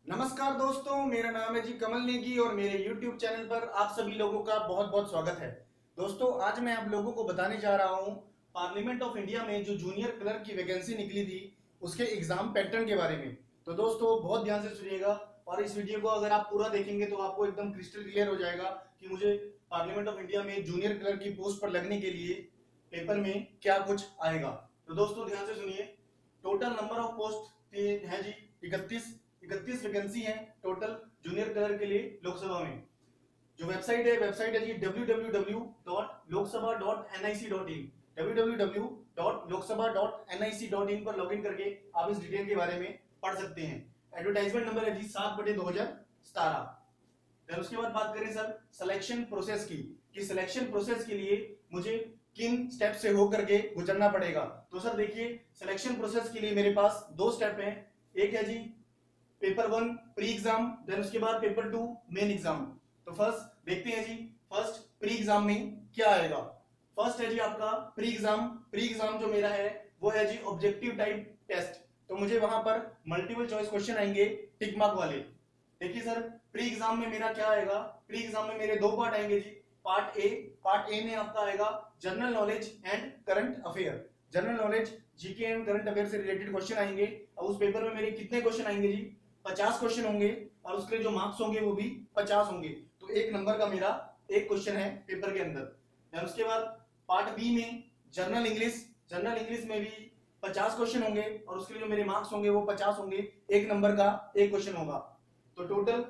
नमस्कार दोस्तों, मेरा नाम है जी कमल नेगी और मेरे YouTube चैनल पर आप सभी लोगों का बहुत बहुत स्वागत है। दोस्तों, आज मैं आप लोगों को बताने जा रहा हूं पार्लियामेंट ऑफ इंडिया में जो जूनियर क्लर्क की वैकेंसी निकली थी उसके एग्जाम पैटर्न के बारे में। तो दोस्तों बहुत ध्यान से सुनिएगा और इस वीडियो को अगर आप पूरा देखेंगे तो आपको एकदम क्रिस्टल क्लियर हो जाएगा कि मुझे पार्लियामेंट ऑफ इंडिया में जूनियर क्लर्क की पोस्ट पर लगने के लिए पेपर में क्या कुछ आएगा। तो दोस्तों ध्यान से सुनिए। टोटल नंबर ऑफ पोस्ट है जी 31 वैकेंसी है टोटल जूनियर क्लर्क के लिए लोकसभा में। जो वेबसाइट है जी www.loksabha.nic.in www.loksabha.nic.in पर लॉगिन करके आप इस डिटेल के बारे में पढ़ सकते हैं। एडवर्टाइजमेंट नंबर है जी 7/2017। फिर उसके बाद बात करें सर सिलेक्शन प्रोसेस की कि सिलेक्शन प्रोसेस के लिए मुझे किन स्टेप से होकर के गुजरना पड़ेगा। तो सर देखिए, सिलेक्शन प्रोसेस के लिए मेरे पास दो स्टेप हैं। एक है जी पेपर 1 प्री एग्जाम, देन उसके बाद पेपर 2 मेन एग्जाम। तो फर्स्ट देखते हैं जी, फर्स्ट प्री एग्जाम में क्या आएगा। फर्स्ट है जी आपका प्री एग्जाम। प्री एग्जाम जो मेरा है वो है जी ऑब्जेक्टिव टाइप टेस्ट। तो मुझे वहां पर मल्टीपल चॉइस क्वेश्चन आएंगे टिक मार्क वाले। देखिए सर, प्री एग्जाम में मेरा क्या आएगा। प्री एग्जाम में मेरे दो पार्ट आएंगे जी। पार्ट ए में आपका आएगा general knowledge and current affair. General knowledge GK and current affair से रिलेटेड क्वेश्चन आएंगे और उस पेपर में मेरे कितने क्वेश्चन आएंगे जी, 50 क्वेश्चन होंगे और उसके लिए जो मार्क्स होंगे वो भी 50 होंगे। तो एक नंबर का मेरा एक क्वेश्चन है पेपर के अंदर। देन उसके बाद पार्ट बी में जनरल इंग्लिश में भी 50 क्वेश्चन होंगे और उसके लिए जो मेरे मार्क्स होंगे वो 50 होंगे। एक नंबर का एक क्वेश्चन होगा। तो टोटल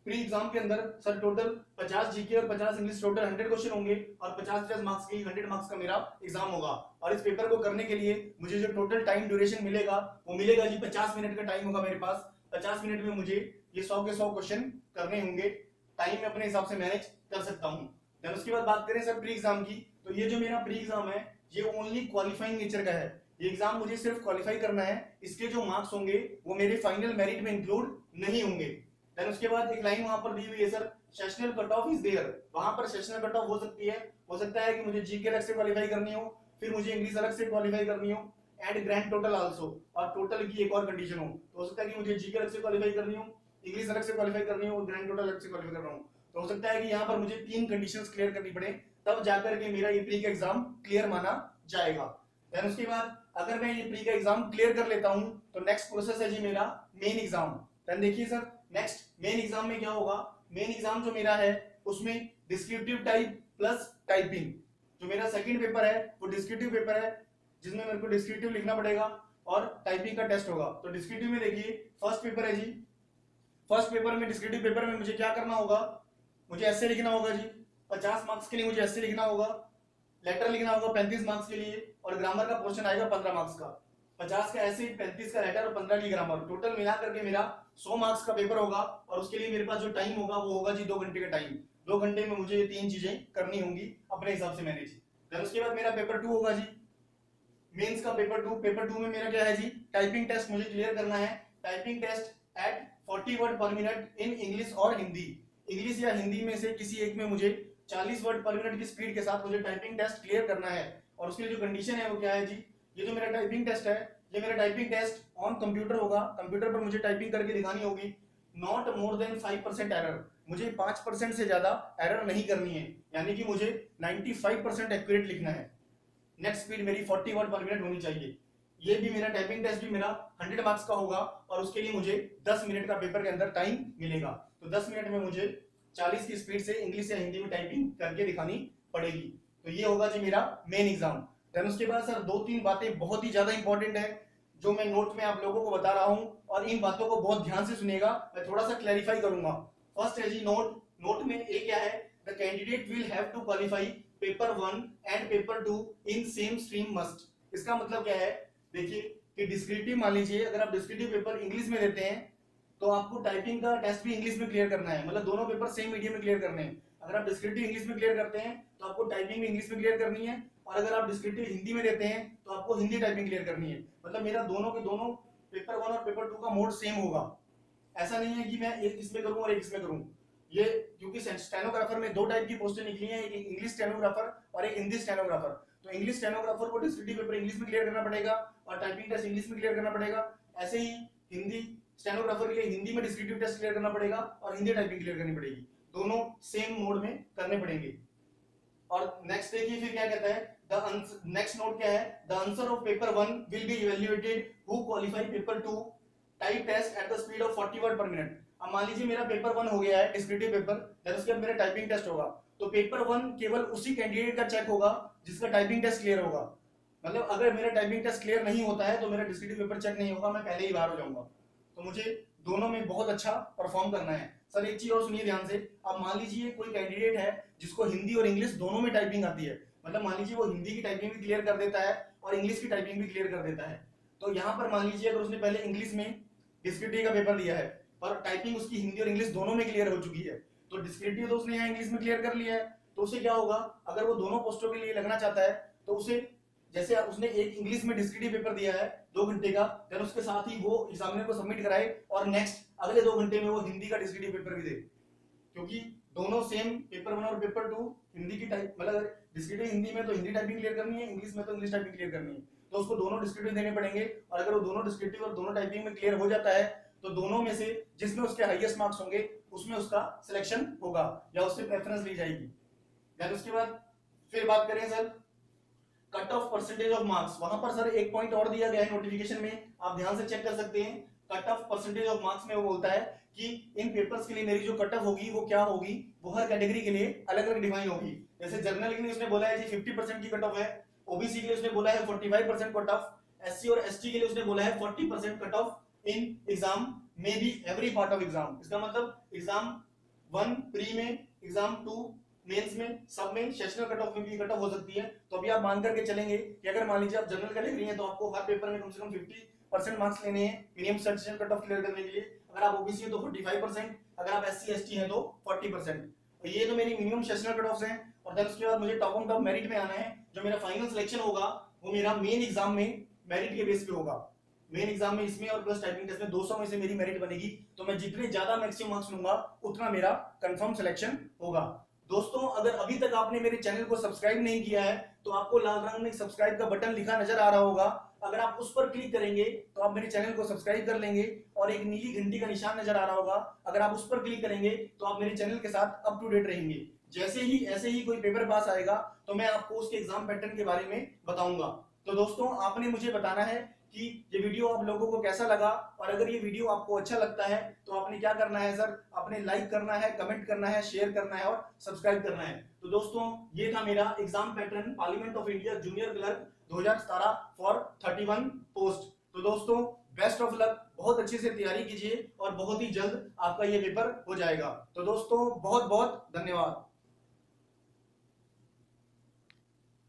प्री एग्जाम के अंदर सर टोटल 50 जीके और 50 इंग्लिश, टोटल 100 क्वेश्चन होंगे और 50 मार्क्स की 100 मार्क्स का मेरा एग्जाम होगा। और इस पेपर को करने के लिए मुझे जो टोटल टाइम ड्यूरेशन मिलेगा वो मिलेगा जी 50 मिनट का टाइम होगा मेरे पास। 50 मिनट में मुझे ये 100 के 100 क्वेश्चन करने होंगे। टाइम में अपने हिसाब से मैनेज कर सकता हूँ। देन उसके बाद बात करें सर प्री एग्जाम की, तो ये जो मेरा प्री एग्जाम है ये ओनली क्वालिफाइंग नेचर का है। ये एग्जाम मुझे सिर्फ क्वालिफाई करना है। इसके जो मार्क्स होंगे वो मेरे फाइनल मेरिट में इंक्लूड नहीं होंगे। देन उसके बाद एक लाइन वहां पर दी हुई है sir, sessional cut off is there. वहां पर सेशनल कट ऑफ हो सकती है, हो सकता है कि मुझे जीके अलग से क्वालिफाई करनी हो, फिर मुझे इंग्लिश अलग से क्वालिफाई करनी हो एंड ग्रैंड टोटल आल्सो। और टोटल की एक और कंडीशन हो सकता है कि मुझे जीके अलग से क्वालिफाई करनी हो, इंग्लिश अलग से क्वालिफाई करनी हो और ग्रैंड टोटल अलग से क्वालिफाई करना हो। तो हो सकता है कि यहाँ पर मुझे 3 कंडीशंस क्लियर करनी पड़े, तब जाकर के मेरा ये प्री का एग्जाम क्लियर माना जाएगा। देन उसके बाद अगर मैं ये प्री का एग्जाम क्लियर कर लेता हूं तो नेक्स्ट प्रोसेस है जी मेरा मेन एग्जाम। देन देखिए सर, नेक्स्ट मेन एग्जाम में क्या होगा। मेन एग्जाम जो मेरा है उसमें डिस्क्रिप्टिव टाइप प्लस टाइपिंग। जो मेरा सेकंड पेपर है वो डिस्क्रिप्टिव पेपर है जिसमें मेरे को डिस्क्रिप्टिव लिखना पड़ेगा और टाइपिंग का टेस्ट होगा। तो डिस्क्रिप्टिव में देखिए फर्स्ट पेपर है जी। फर्स्ट पेपर में डिस्क्रिप्टिव पेपर में मुझे क्या करना होगा, मुझे ऐसे लिखना होगा जी। 50 मार्क्स के लिए मुझे ऐसे लिखना होगा। लेटर लिखना होगा 35 मार्क्स के लिए और ग्रामर का पोर्शन आएगा 15 मार्क्स का। 50 का ऐसे, 35 का लेटर और 15 की ग्रामर, टोटल मिला करके मेरा 100 मार्क्स का पेपर होगा। और उसके लिए मेरे पास जो टाइम होगा वो होगा जी 2 घंटे का टाइम। 2 घंटे में मुझे ये 3 चीजें करनी होंगी अपने हिसाब से मैनेज। फिर उसके बाद मेरा पेपर 2 होगा जी, मेंस का पेपर 2। पेपर 2 में मेरा क्या है जी, टाइपिंग टेस्ट मुझे क्लियर करना है। Typing test at 40 word per minute in English और हिंदी। इंग्लिश या हिंदी में से किसी एक में मुझे 40 वर्ड पर मिनट की स्पीड के साथ मुझे टाइपिंग टेस्ट क्लियर करना है। और उसके लिए जो कंडीशन है वो क्या है जी, ये जो मेरा टाइपिंग टेस्ट है, ये मेरा टाइपिंग टेस्ट ऑन कंप्यूटर होगा। कंप्यूटर पर मुझे टाइपिंग करके दिखानी होगी। नॉट मोर देन 5% एरर, मुझे 5% से ज्यादा एरर नहीं करनी है, यानी कि मुझे 95% एक्यूरेट लिखना है। नेट स्पीड मेरी 40 वर्ड पर मिनट होनी चाहिए। ये भी मेरा टाइपिंग टेस्ट भी मेरा 100 मार्क्स का होगा और उसके लिए मुझे 10 मिनट का पेपर के अंदर टाइम मिलेगा। तो 10 मिनट में मुझे 40 की स्पीड से इंग्लिश या हिंदी में टाइपिंग करके दिखानी पड़ेगी। तो ये होगा जी मेरा मेन एग्जाम। देन उसके बाद सर 2-3 बातें बहुत ही ज्यादा इंपॉर्टेंट है जो मैं नोट में आप लोगों को बता रहा हूं और इन बातों को बहुत ध्यान से सुनिएगा। मैं थोड़ा सा क्लैरिफाई करूंगा। फर्स्ट है जी नोट में एक क्या है, the candidate will have to qualify paper 1 and paper 2 in same stream must. इसका मतलब क्या है, देखिए कि डिस्क्रिप्टिव, मान लीजिए अगर आप डिस्क्रिप्टिव पेपर इंग्लिश में देते हैं तो आपको टाइपिंग का टेस्ट भी इंग्लिश में क्लियर करना है, मतलब दोनों पेपर सेम मीडियम में क्लियर करने हैं। अगर आप डिस्क्रिप्टिव इंग्लिश में क्लियर करते हैं तो आपको टाइपिंग भी इंग्लिश में क्लियर करनी है, और अगर आप डिस्क्रिप्टिव हिंदी में देते हैं तो आपको हिंदी टाइपिंग क्लियर करनी है। मतलब मेरा दोनों के दोनों पेपर 1 और पेपर 2 का मोड सेम होगा। ऐसा नहीं है कि मैं एक इसमें करूं और एक इसमें करूं। ये क्योंकि स्टेनोग्राफर में 2 टाइप की पोस्टें निकली हैं, एक इंग्लिश स्टेनोग्राफर और एक हिंदी स्टेनोग्राफर। तो इंग्लिश स्टेनोग्राफर को डिस्क्रिप्टिव पेपर इंग्लिश में क्लियर करना पड़ेगा और टाइपिंग टेस्ट इंग्लिश में क्लियर करना पड़ेगा। ऐसे ही हिंदी स्टेनोग्राफर के लिए हिंदी में डिस्क्रिप्टिव टेस्ट क्लियर करना पड़ेगा और हिंदी टाइपिंग क्लियर करनी पड़ेगी, दोनों सेम मोड में करने पड़ेंगे। और नेक्स्ट देखिए फिर क्या कहता है, द नेक्स्ट नोट क्या है, the answer of paper 1 will be evaluated who qualify paper 2 type test at the speed of 40 word per minute. अब मान लीजिए मेरा पेपर 1 हो गया है डिस्क्रिप्टिव पेपर, देन उसके बाद मेरा टाइपिंग टेस्ट होगा, तो पेपर 1 केवल उसी कैंडिडेट का चेक होगा जिसका टाइपिंग टेस्ट क्लियर होगा। मतलब अगर मेरा टाइपिंग टेस्ट क्लियर नहीं होता है तो मेरा डिस्क्रिप्टिव पेपर चेक नहीं होगा, मैं पहले ही बाहर हो जाऊंगा। तो मुझे दोनों में बहुत अच्छा परफॉर्म करना है। सर एक चीज और सुनिए ध्यान से, अब मान लीजिए कोई कैंडिडेट है जिसको हिंदी और इंग्लिश दोनों में टाइपिंग आती है, मतलब मान लीजिए वो हिंदी की टाइपिंग भी क्लियर कर देता है और इंग्लिश की टाइपिंग भी क्लियर कर देता है। तो यहाँ पर मान लीजिए अगर उसने पहले इंग्लिश में डिस्क्रिप्टिव का पेपर दिया है पर टाइपिंग उसकी हिंदी और इंग्लिश दोनों में क्लियर हो चुकी है, तो डिस्क्रिप्टिव तो उसने यहाँ इंग्लिश में क्लियर कर लिया है, तो उसे क्या होगा, अगर वो दोनों पोस्टों के लिए लगना चाहता है तो उसे, जैसे उसने एक इंग्लिश में डिस्क्रिप्टिव पेपर दिया है 2 घंटे का, देन उसके साथ ही वो एग्जामिनर को सबमिट कराए और नेक्स्ट अगले 2 घंटे में वो हिंदी का डिस्क्रिप्टिव पेपर भी दे, क्योंकि दोनों सेम पेपर 1 और पेपर 2 हिंदी की टाइप, मतलब डिस्क्रिप्टिव हिंदी में तो हिंदी टाइपिंग क्लियर करनी है, इंग्लिश में तो इंग्लिश टाइपिंग क्लियर करनी है, तो उसको दोनों डिस्क्रिप्टिव देने पड़ेंगे। और अगर वो दोनों डिस्क्रिप्टिव और दोनों टाइपिंग में क्लियर हो जाता है तो दोनों में से जिसमें उसके हाईएस्ट मार्क्स होंगे उसमें उसका सिलेक्शन होगा या उससे प्रेफरेंस ली जाएगी। देन उसके बाद फिर बात करें sir cut off percentage of marks, वहां पर सर एक पॉइंट और दिया गया है नोटिफिकेशन में, आप ध्यान से चेक कर सकते हैं। Cut off percentage of marks में वो बोलता है कि इन पेपर्स के लिए मेरी जो कट ऑफ होगी वो क्या होगी, वो हर कैटेगरी के लिए अलग अलग डिफाइन होगी। जैसे जनरल के लिए उसने बोला है जी 50% की कट ऑफ है, ओबीसी के लिए उसने बोला है 45% कट ऑफ, एससी और एसटी के लिए उसने बोला है 40% cut off in exam may be every part of exam. इसका मतलब एग्जाम 1 प्री में, एग्जाम 2 मेंस में, सब में सेशनल कट ऑफ में भी कट ऑफ हो सकती है। तो अभी आप मान करके चलेंगे कि अगर मान लीजिए आप जनरल कैटेगरी हैं तो आपको हर पेपर में कम से कम 50% मार्क्स लेने हैं minimum sessional cut of clear करने के लिए, अगर आप ओबीसी हैं तो 45%, अगर आप एससी एसटी हैं तो 40%। तो ये तो मेरी मिनिमम सेशनल कट ऑफ्स हैं। और देन उसके बाद मुझे टॉप ऑन टॉप मेरिट में आना है, जो मेरा फाइनल सिलेक्शन होगा वो मेरा मेन एग्जाम में मेरिट के बेस पे होगा। मेन एग्जाम में इसमें और प्लस टाइपिंग टेस्ट में 200 में से मेरी मेरिट बनेगी, तो मैं जितने ज्यादा मैक्सिमम मार्क्स लूंगा उतना मेरा कंफर्म सिलेक्शन होगा। दोस्तों अगर अभी तक आपने मेरे चैनल को सब्सक्राइब नहीं किया है तो आपको लाल रंग में सब्सक्राइब का बटन लिखा नजर आ रहा होगा, अगर आप उस पर क्लिक करेंगे तो आप मेरे चैनल को सब्सक्राइब कर लेंगे। और एक नीली घंटी का निशान नजर आ रहा होगा, अगर आप उस पर क्लिक करेंगे तो आप मेरे चैनल के साथ अप टू डेट रहेंगे। जैसे ही ऐसे ही कोई पेपर पास आएगा तो मैं आपको उसके एग्जाम पैटर्न के बारे में बताऊंगा। तो दोस्तों आपने मुझे बताना है कि ये वीडियो आप लोगों को कैसा लगा, और अगर ये वीडियो आपको अच्छा लगता है तो आपने क्या करना है सर, आपने लाइक करना है, कमेंट करना है, शेयर करना है और सब्सक्राइब करना है। तो दोस्तों ये था मेरा exam pattern parliament of India junior clerk 2017 for 31 post. तो दोस्तों बेस्ट ऑफ लक, बहुत अच्छे से तैयारी कीजिए और बहुत ही जल्द आपका ये पेपर हो जाएगा। तो दोस्तों बहुत बहुत धन्यवाद।